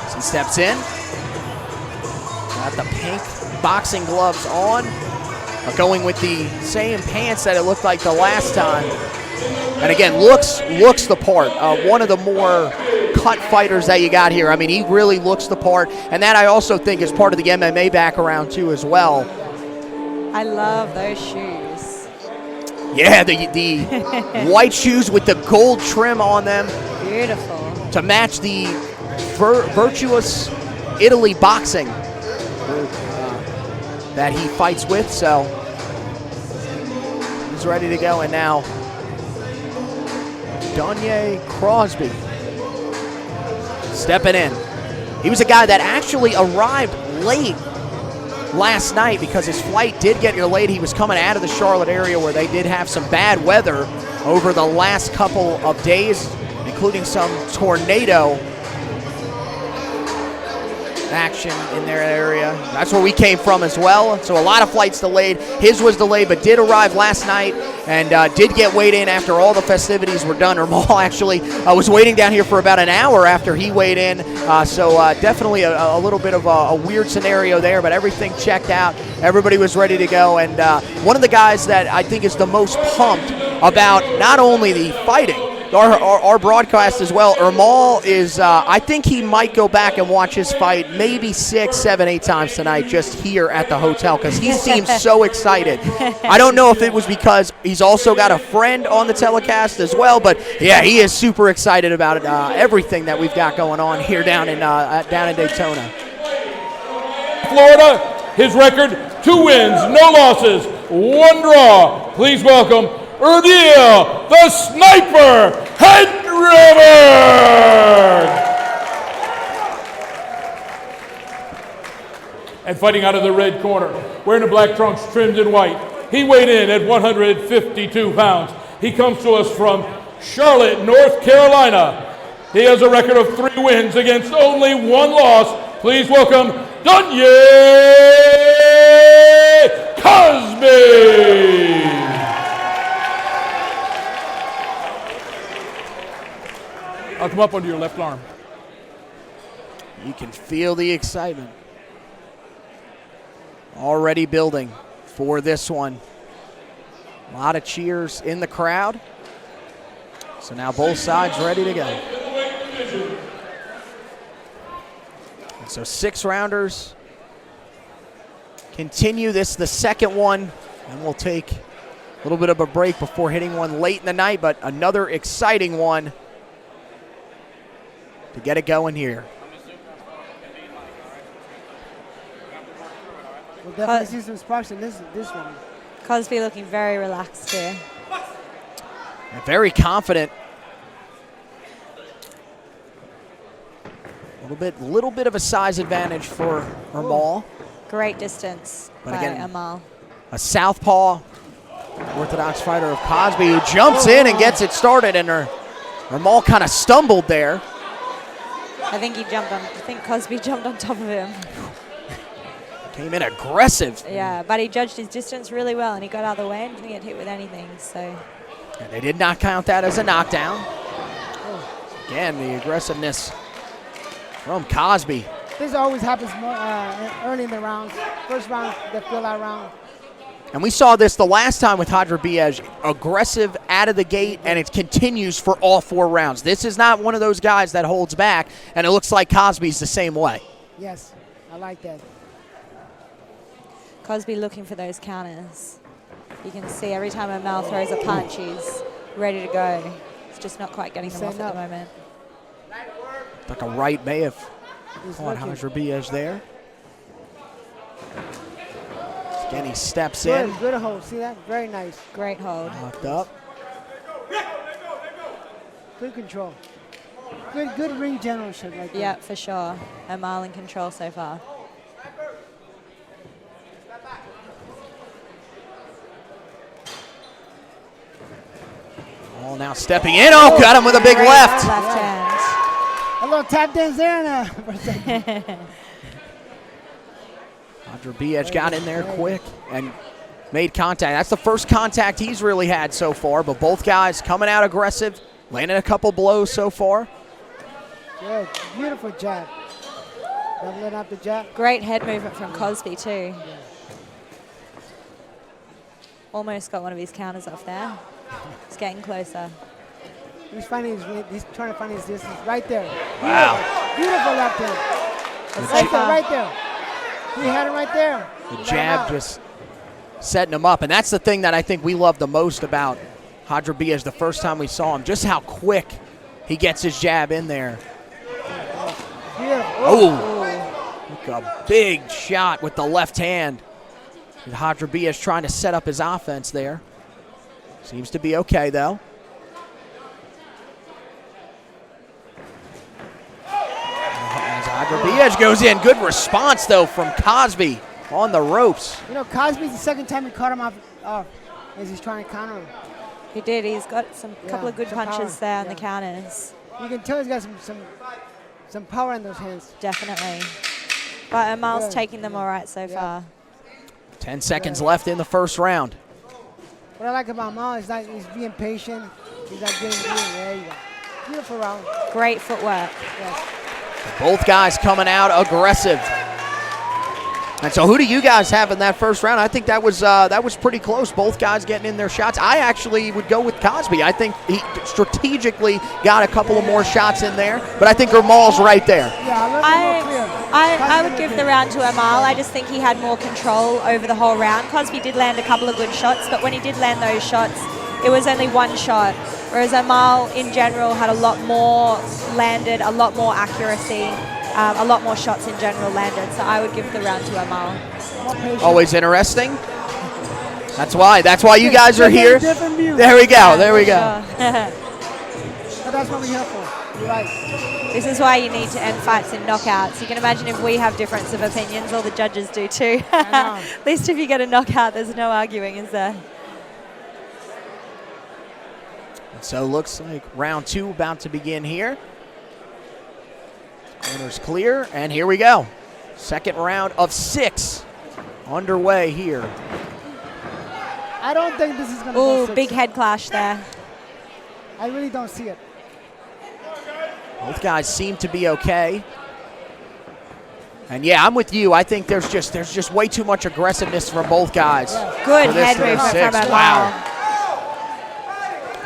As he steps in. Got the pink boxing gloves on. Going with the same pants that it looked like the last time. And again, looks the part. One of the more cut fighters that you got here. I mean, he really looks the part. And that I also think is part of the MMA background too as well. I love those shoes. Yeah, the white shoes with the gold trim on them. Beautiful. To match the Virtuous Italy boxing group that he fights with. So he's ready to go. And now Donyeh Cosby stepping in. He was a guy that actually arrived late last night because his flight did get here late. He was coming out of the Charlotte area where they did have some bad weather over the last couple of days, including some tornado action in their area. That's where we came from as well. So a lot of flights delayed. His was delayed, but did arrive last night and did get weighed in after all the festivities were done. Ermal actually was waiting down here for about an hour after he weighed in. So definitely a little bit of a weird scenario there, but everything checked out. Everybody was ready to go. And one of the guys that I think is the most pumped about not only the fighting, our broadcast as well, Ermal is, I think he might go back and watch his fight maybe 6, 7, 8 times tonight just here at the hotel because he seems so excited. I don't know if it was because he's also got a friend on the telecast as well, but yeah, he is super excited about it, everything that we've got going on here down in Daytona. Florida, his record 2 wins, no losses, 1 draw. Please welcome Ermal the Sniper Hadribeaj. And fighting out of the red corner, wearing the black trunks trimmed in white, he weighed in at 152 pounds. He comes to us from Charlotte, North Carolina. He has a record of 3 wins against only 1 loss. Please welcome Donyeh Cosby. I'll come up under your left arm. You can feel the excitement already building for this one. A lot of cheers in the crowd. So now both sides ready to go. And so 6 rounders continue. This is the second one, and we'll take a little bit of a break before hitting one late in the night, but another exciting one to get it going here. We'll definitely see some sparks in this one. Cosby looking very relaxed here. And very confident. A little bit of a size advantage for Ermal. Great distance but by again, Ermal. A southpaw orthodox fighter of Cosby who jumps in and gets it started, and Ermal kind of stumbled there. I think Cosby jumped on top of him. Came in aggressive. Yeah, but he judged his distance really well, and he got out of the way and didn't get hit with anything. So. And they did not count that as a knockdown. Again, the aggressiveness from Cosby. This always happens more, early in the rounds. First round, the fill-out round. And we saw this the last time with Hadribeaj, aggressive out of the gate, and it continues for all 4 rounds. This is not one of those guys that holds back, and it looks like Cosby's the same way. Yes, I like that. Cosby looking for those counters. You can see every time Ermal throws a punch, he's ready to go. He's just not quite getting them off at the moment. Like a right may have caught Hadribeaj there. Again, he steps in. Good hold. See that? Very nice. Great hold. Locked up. Good control. Good ring generalship right there. Yeah, for sure. Ermal in control so far. Oh, now stepping in. Oh, got him with a big left. Left hand. A little tap dance there. Hadribeaj got in there quick and made contact. That's the first contact he's really had so far, but both guys coming out aggressive Landing a couple blows so far. Good. Beautiful jab. Doubling up the jab. Great head movement from Cosby too. Almost got one of his counters off there. He's getting closer. He's trying to find his distance right there. Wow. Beautiful left hand. Right there. He had it right there. The jab just setting him up. And that's the thing that I think we love the most about Hadribeaj the first time we saw him. Just how quick he gets his jab in there. Oh, look, a big shot with the left hand. And Hadribeaj trying to set up his offense there. Seems to be okay, though. As Hadribeaj goes in. Good response, though, from Cosby on the ropes. You know, Cosby's the second time he caught him off as he's trying to counter him. He did. He's got some couple of good punches power. there on the counters. You can tell he's got some power in those hands. Definitely. But Ermal's taking them all right so far. 10 seconds left in the first round. What I like about Ermal is that he's being patient. He's not getting in. There you go. Beautiful round. Great footwork. Yes. Both guys coming out aggressive. And so who do you guys have in that first round? I think that was pretty close. Both guys getting in their shots. I actually would go with Cosby. I think he strategically got a couple of more shots in there, but I think Ermal's right there. Yeah, I would give the round to Ermal. I just think he had more control over the whole round. Cosby did land a couple of good shots, but when he did land those shots, it was only one shot, whereas Ermal in general had a lot more landed, a lot more accuracy. A lot more shots in general landed, so I would give the round to Ermal. Always interesting. That's why you guys are here. There we go. There we go. But that's what we're here for. You're right. This is why you need to end fights in knockouts. You can imagine if we have difference of opinions, all the judges do too. At least if you get a knockout, there's no arguing, is there? So looks like round 2 about to begin here. Corner's clear, and here we go. Second round of 6 underway here. I don't think this is going to go 6. Big head clash there. I really don't see it. Both guys seem to be okay. And yeah, I'm with you. I think there's just way too much aggressiveness from both guys. Good head movement from Ermal. Wow.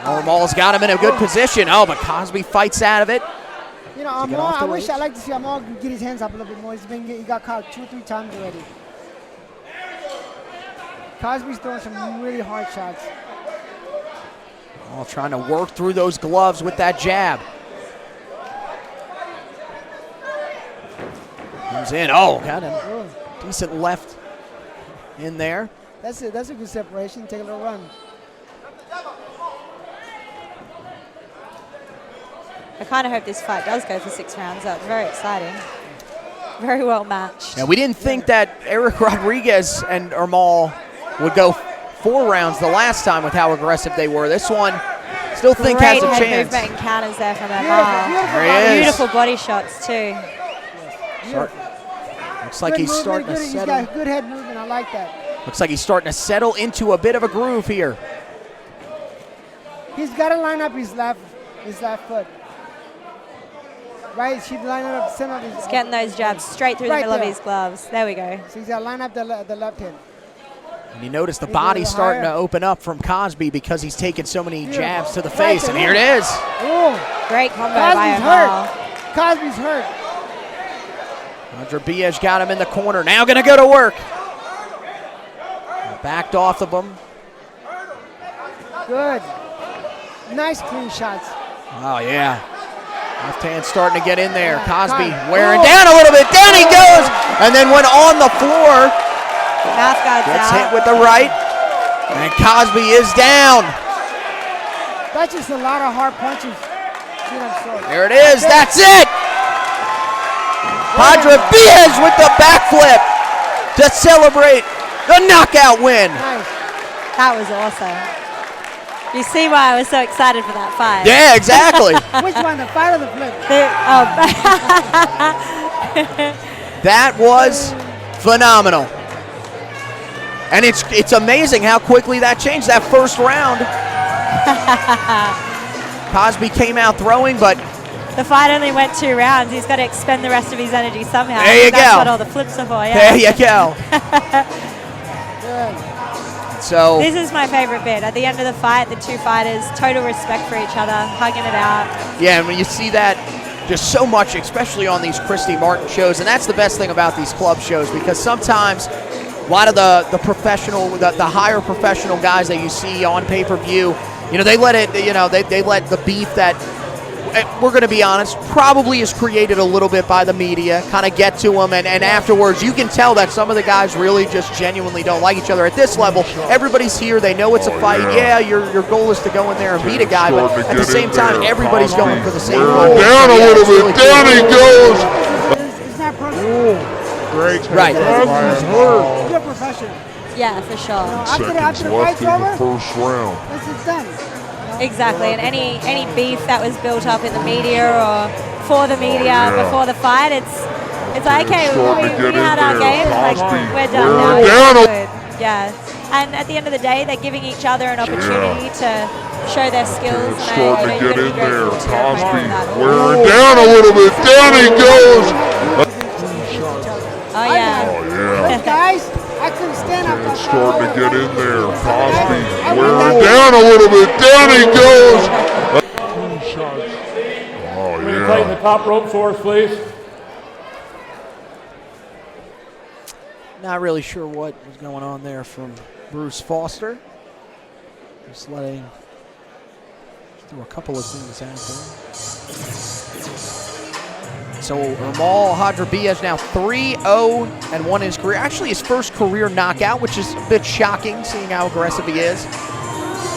Ermal's got him in a good position. Oh, but Cosby fights out of it. You know, Ermal, I'd like to see Ermal get his hands up a little bit more. He got caught 2 or 3 times already. Cosby's throwing some really hard shots. All trying to work through those gloves with that jab. Comes in. Oh, got him. Decent left in there. That's it. That's a good separation. Take a little run. I kind of hope this fight does go for 6 rounds. That's very exciting. Very well matched. Yeah, we didn't think that Eric Rodriguez and Ermal would go 4 rounds the last time with how aggressive they were. This one, still think has a chance. Great head movement and counters there from Ermal. There he is. Beautiful body shots too. Looks like he's starting to settle. He's got good head movement. I like that. Looks like he's starting to settle into a bit of a groove here. He's got to line up his left foot. Right, she's lining up the center of his. He's getting those jabs straight through the middle of his gloves. There we go. So he's got to line up the left hand. And you notice the body starting to open up from Cosby because he's taking so many jabs to the face. And here it is. Ooh. Great combo by Ermal. Cosby's hurt. Hadribeaj got him in the corner. Now going to go to work. Backed off of him. Good. Nice clean shots. Oh, yeah. Left hand starting to get in there. Cosby wearing down a little bit. Down he goes. And then went on the floor. Mouth guard's gets out. hit with the right. And Cosby is down. That's just a lot of hard punches. There it is. That's it. Hadribeaj with the backflip to celebrate the knockout win. Nice. That was awesome. You see why I was so excited for that fight. Yeah, exactly. Which one, the fight or the flip? That was phenomenal. And it's amazing how quickly that changed that first round. Cosby came out throwing, but the fight only went 2 rounds. He's got to expend the rest of his energy somehow. There you That's go. what all the flips are for, yeah. there you go. So This is my favorite bit. At the end of the fight, the 2 fighters, total respect for each other, hugging it out. yeah, and when you see that just so much, especially on these Christy Martin shows, and that's the best thing about these club shows, because sometimes a lot of the professional, the higher professional guys that you see on pay-per-view, you know, they let it, you know, they let the beef that, we're going to be honest, probably is created a little bit by the media, kind of get to them, and afterwards you can tell that some of the guys really just genuinely don't like each other. At this level, everybody's here, they know it's a fight. Yeah, your goal is to go in there and beat a guy, but at the same time, everybody's going for the same goal. Down a little bit, down he goes. It's not personal. Great. Right. You're a professional. Yeah, for sure. After the Seconds fight's left in the over, first round. it's done. Exactly, and any beef that was built up in the media or for the media before the fight, it's like, okay, we had our game, like, we're done now. Down. Good. Yeah, and at the end of the day, they're giving each other an opportunity to show their skills. It's And starting to you've get got in be there. grateful to them for Cosby that. wearing down a little bit. Down he goes. Oh yeah. Those guys, I couldn't stand up. It's starting to get in there. Cosby wearing down a little bit. Down he goes. Oh, We're going to tighten the yeah. top rope for us, please. Not really sure what was going on there from Bruce Foster. Just letting, threw a couple of things out there. So Ermal Hadribeaj now 3-0-1 in his career. Actually his first career knockout, which is a bit shocking seeing how aggressive he is.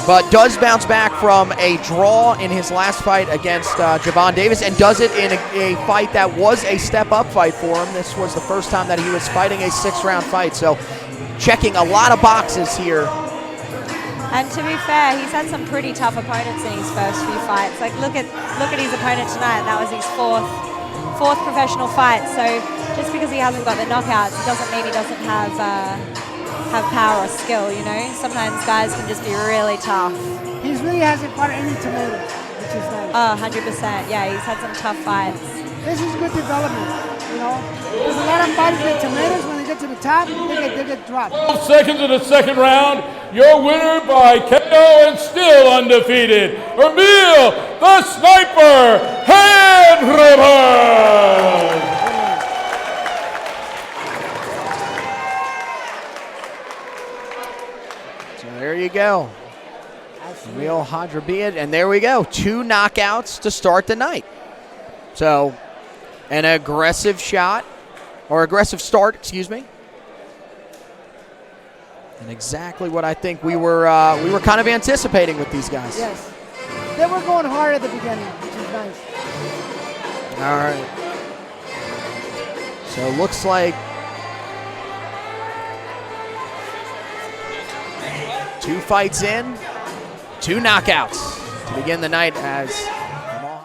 But does bounce back from a draw in his last fight against Javon Davis, and does it in a fight that was a step-up fight for him. This was the first time that he was fighting a 6-round fight, so checking a lot of boxes here. And to be fair, he's had some pretty tough opponents in his first few fights. Like look at his opponent tonight. That was his fourth professional fight. So just because he hasn't got the knockouts, it doesn't mean he doesn't have power or skill, you know? Sometimes guys can just be really tough. He really hasn't fought any tomatoes, which is nice. Oh, 100%. Yeah, he's had some tough fights. This is good development, you know? There's a lot of fighters with tomatoes, when they get to the top, they get dropped. 12 seconds in the second round. Your winner by KO and still undefeated, Ermal the Sniper Hadribeaj. There you go. Ermal Hadribeaj, and there we go. 2 knockouts to start the night. So, an aggressive shot, or aggressive start, excuse me. And exactly what I think we were kind of anticipating with these guys. Yes. They were going hard at the beginning, which is nice. All right. So it looks like 2 fights in, 2 knockouts to begin the night as